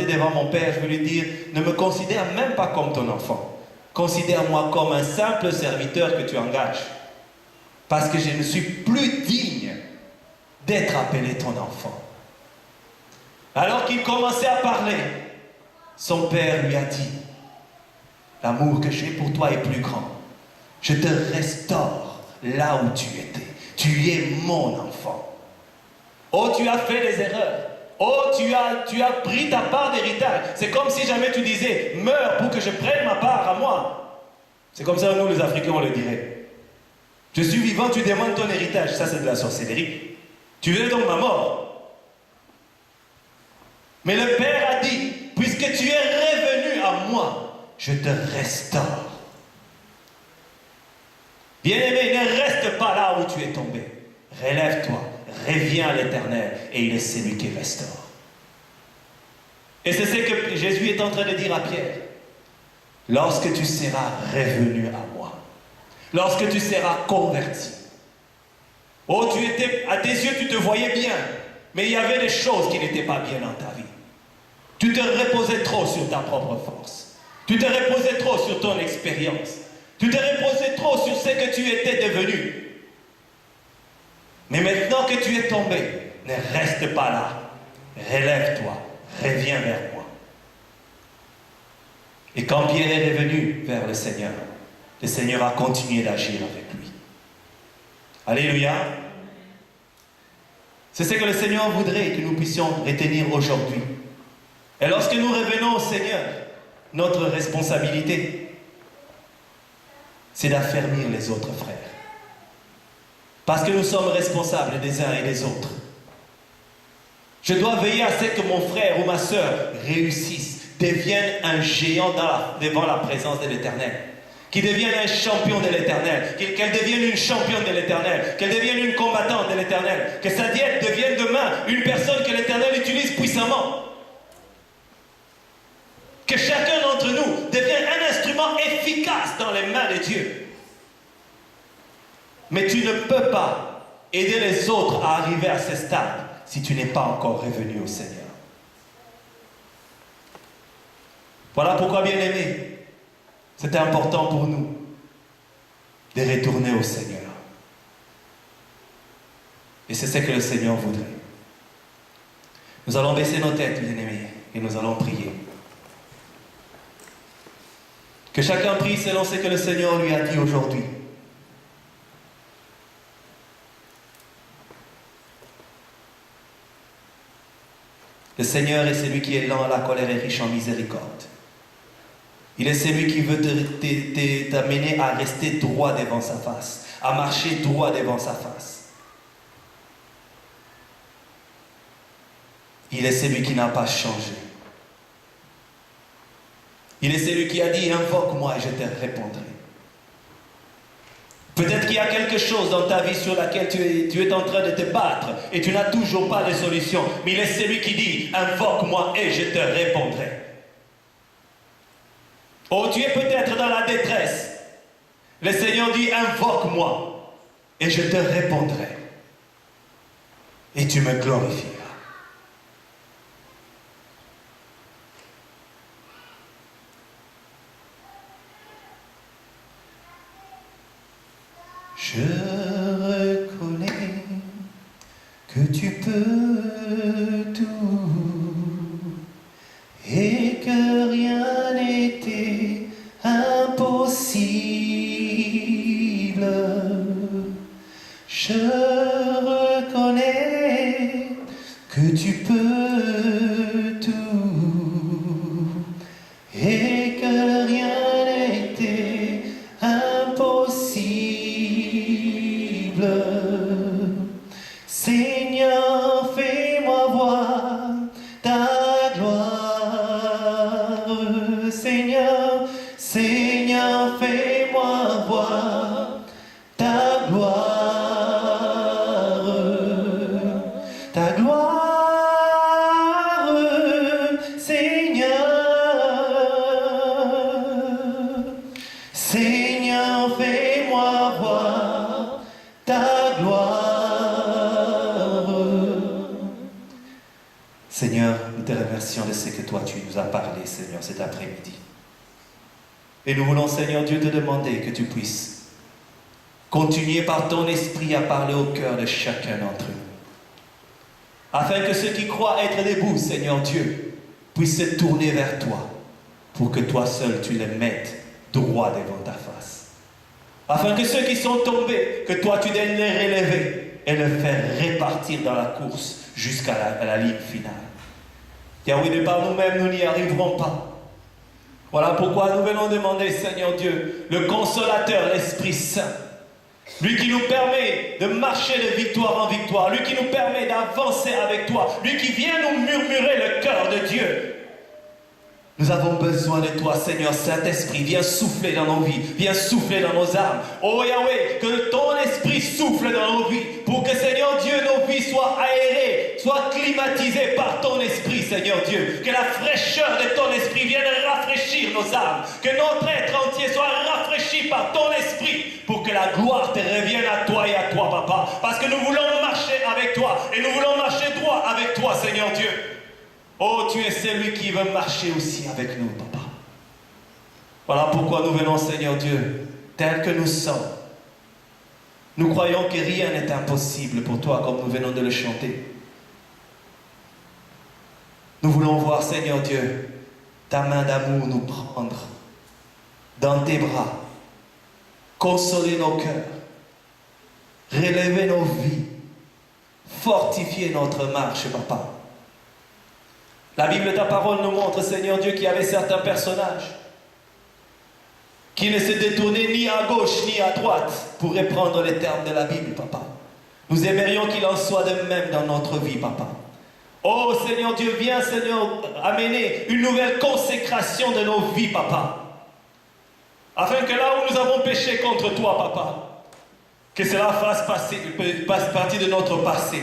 devant mon Père, je vais lui dire, ne me considère même pas comme ton enfant. Considère-moi comme un simple serviteur que tu engages. Parce que je ne suis plus digne d'être appelé ton enfant. Alors qu'il commençait à parler, son père lui a dit, l'amour que j'ai pour toi est plus grand. Je te restaure là où tu étais. Tu es mon enfant. Oh, tu as fait des erreurs. Oh, tu as pris ta part d'héritage. C'est comme si jamais tu disais, meurs pour que je prenne ma part à moi. C'est comme ça, nous les Africains, on le dirait. Je suis vivant, tu demandes ton héritage. Ça, c'est de la sorcellerie. Tu veux donc ma mort. Mais le Père a dit, puisque tu es revenu à moi, je te restaure. Bien-aimé, ne reste pas là où tu es tombé. Relève-toi, reviens à l'Éternel, et il est celui qui restaure. Et c'est ce que Jésus est en train de dire à Pierre. Lorsque tu seras revenu à moi, lorsque tu seras converti, oh, à tes yeux, tu te voyais bien, mais il y avait des choses qui n'étaient pas bien dans ta vie. Tu te reposais trop sur ta propre force. Tu te reposais trop sur ton expérience. Tu te reposais trop sur ce que tu étais devenu. Mais maintenant que tu es tombé, ne reste pas là. Relève-toi, reviens vers moi. Et quand Pierre est revenu vers le Seigneur a continué d'agir avec lui. Alléluia. C'est ce que le Seigneur voudrait que nous puissions retenir aujourd'hui. Et lorsque nous revenons au Seigneur, notre responsabilité, c'est d'affermir les autres frères. Parce que nous sommes responsables des uns et des autres. Je dois veiller à ce que mon frère ou ma soeur réussisse, devienne un géant devant la présence de l'Éternel. Qu'il devienne un champion de l'Éternel. Qu'elle devienne une championne de l'Éternel. Qu'elle devienne une combattante de l'Éternel. Que sa diète devienne demain une personne que l'Éternel utilise puissamment. Que chacun d'entre nous devienne un instrument efficace dans les mains de Dieu. Mais tu ne peux pas aider les autres à arriver à ce stade si tu n'es pas encore revenu au Seigneur. Voilà pourquoi, bien-aimés, c'est important pour nous de retourner au Seigneur. Et c'est ce que le Seigneur voudrait. Nous allons baisser nos têtes, bien-aimés, et nous allons prier. Que chacun prie selon ce que le Seigneur lui a dit aujourd'hui. Le Seigneur est celui qui est lent à la colère et riche en miséricorde. Il est celui qui veut t'amener à rester droit devant sa face, à marcher droit devant sa face. Il est celui qui n'a pas changé. Il est celui qui a dit, invoque-moi et je te répondrai. Peut-être qu'il y a quelque chose dans ta vie sur laquelle tu es en train de te battre et tu n'as toujours pas de solution. Mais il est celui qui dit, invoque-moi et je te répondrai. Oh, tu es peut-être dans la détresse. Le Seigneur dit, invoque-moi et je te répondrai. Et tu me glorifieras. Je reconnais que tu peux tout et que rien n'était impossible. Je reconnais que tu peux tout et que rien n'était impossible. Seigneur, fais-moi voir ta gloire. Seigneur, Seigneur, fais-moi toi, tu nous as parlé, Seigneur, cet après-midi. Et nous voulons, Seigneur Dieu, te demander que tu puisses continuer par ton esprit à parler au cœur de chacun d'entre nous. Afin que ceux qui croient être debout, Seigneur Dieu, puissent se tourner vers toi pour que toi seul, tu les mettes droit devant ta face. Afin que ceux qui sont tombés, que toi, tu daignes les relever et les faire répartir dans la course jusqu'à la ligne finale. Car oui, de par nous-mêmes, nous n'y arriverons pas. Voilà pourquoi nous venons demander, Seigneur Dieu, le consolateur, l'Esprit Saint, lui qui nous permet de marcher de victoire en victoire, lui qui nous permet d'avancer avec toi, lui qui vient nous murmurer le cœur de Dieu. Nous avons besoin de toi, Seigneur Saint-Esprit. Viens souffler dans nos vies, viens souffler dans nos âmes. Oh Yahweh, que ton esprit souffle dans nos vies, pour que, Seigneur Dieu, nos vies soient aérées, soient climatisées par ton esprit, Seigneur Dieu. Que la fraîcheur de ton esprit vienne rafraîchir nos âmes. Que notre être entier soit rafraîchi par ton esprit, pour que la gloire te revienne à toi et à toi, Papa. Parce que nous voulons marcher avec toi, et nous voulons marcher droit avec toi, Seigneur Dieu. Oh, tu es celui qui veut marcher aussi avec nous, Papa. Voilà pourquoi nous venons, Seigneur Dieu, tel que nous sommes. Nous croyons que rien n'est impossible pour toi, comme nous venons de le chanter. Nous voulons voir, Seigneur Dieu, ta main d'amour nous prendre dans tes bras, consoler nos cœurs, relever nos vies, fortifier notre marche, Papa. La Bible de ta parole nous montre, Seigneur Dieu, qu'il y avait certains personnages qui ne se détournaient ni à gauche ni à droite pour reprendre les termes de la Bible, Papa. Nous aimerions qu'il en soit de même dans notre vie, Papa. Oh Seigneur Dieu, viens, Seigneur, amener une nouvelle consécration de nos vies, Papa. Afin que là où nous avons péché contre toi, Papa, que cela fasse partie de notre passé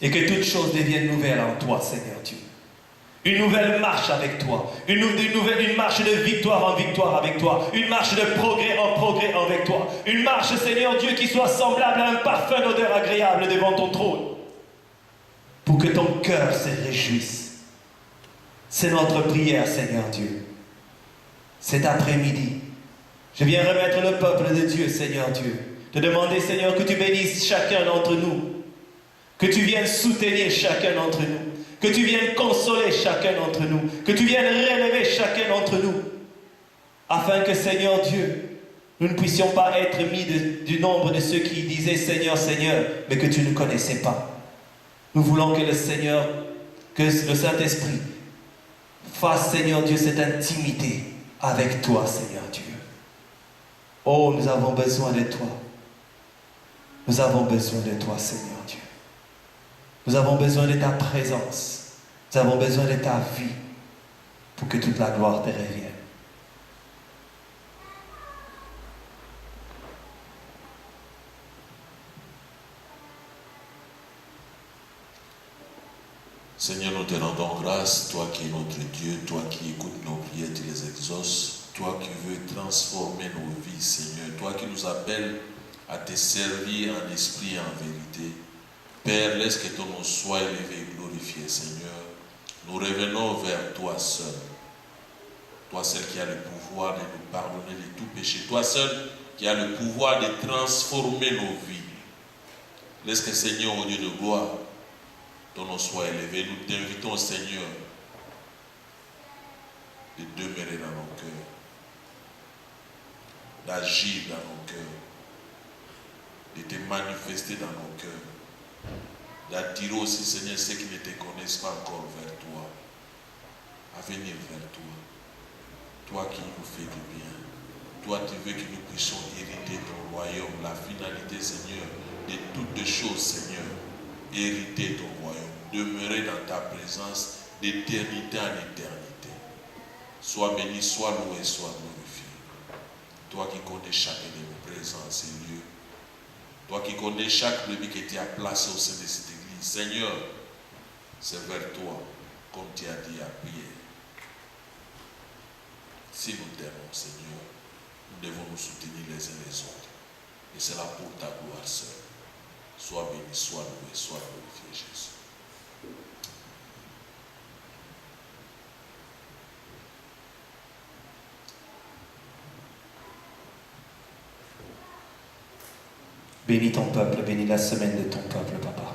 et que toutes choses deviennent nouvelles en toi, Seigneur Dieu. Une nouvelle marche avec toi, une marche de victoire en victoire avec toi, une marche de progrès en progrès avec toi, une marche, Seigneur Dieu, qui soit semblable à un parfum d'odeur agréable devant ton trône, pour que ton cœur se réjouisse. C'est notre prière, Seigneur Dieu. Cet après-midi, je viens remettre le peuple de Dieu, Seigneur Dieu, te demander, Seigneur, que tu bénisses chacun d'entre nous, que tu viennes soutenir chacun d'entre nous, que tu viennes consoler chacun d'entre nous, que tu viennes relever chacun d'entre nous, afin que, Seigneur Dieu, nous ne puissions pas être mis du nombre de ceux qui disaient Seigneur, Seigneur, mais que tu ne connaissais pas. Nous voulons que le Seigneur, que le Saint-Esprit fasse, Seigneur Dieu, cette intimité avec toi, Seigneur Dieu. Oh, nous avons besoin de toi. Nous avons besoin de toi, Seigneur Dieu. Nous avons besoin de ta présence. Nous avons besoin de ta vie pour que toute la gloire te revienne. Seigneur, nous te rendons grâce, toi qui es notre Dieu, toi qui écoutes nos prières, tu les exauces, toi qui veux transformer nos vies, Seigneur, toi qui nous appelles à te servir en esprit et en vérité. Père, laisse que ton nom soit élevé et glorifié, Seigneur. Nous revenons vers toi seul. Toi seul qui as le pouvoir de nous pardonner de tout péché. Toi seul qui as le pouvoir de transformer nos vies. Laisse que, Seigneur, au Dieu de gloire, ton nom soit élevé. Nous t'invitons, Seigneur, de demeurer dans nos cœurs, d'agir dans nos cœurs, de te manifester dans nos cœurs, d'attirer aussi, Seigneur, ceux qui ne te connaissent pas encore vers toi, à venir vers toi. Toi qui nous fais du bien. Toi, tu veux que nous puissions hériter ton royaume, la finalité, Seigneur, de toutes les choses, Seigneur. Hériter ton royaume, demeurer dans ta présence d'éternité en éternité. Sois béni, sois loué, sois glorifié. Toi qui connais chacun de nos présences et lieux. Toi qui connais chaque brebis que tu as placé au sein de cette église. Seigneur, c'est vers toi, comme tu as dit à prier. Si nous t'aimons, Seigneur, nous devons nous soutenir les uns les autres. Et c'est là pour ta gloire seule. Sois béni, sois loué, sois glorifié, Jésus. Bénis ton peuple, bénis la semaine de ton peuple, Papa.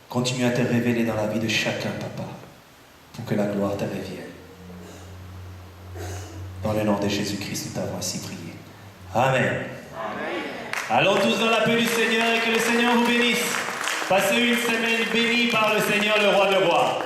Continue à te révéler dans la vie de chacun, Papa, pour que la gloire te revienne. Dans le nom de Jésus-Christ, nous t'avons ainsi prié. Amen. Allons tous dans la paix du Seigneur et que le Seigneur vous bénisse. Passez une semaine bénie par le Seigneur, le roi de rois.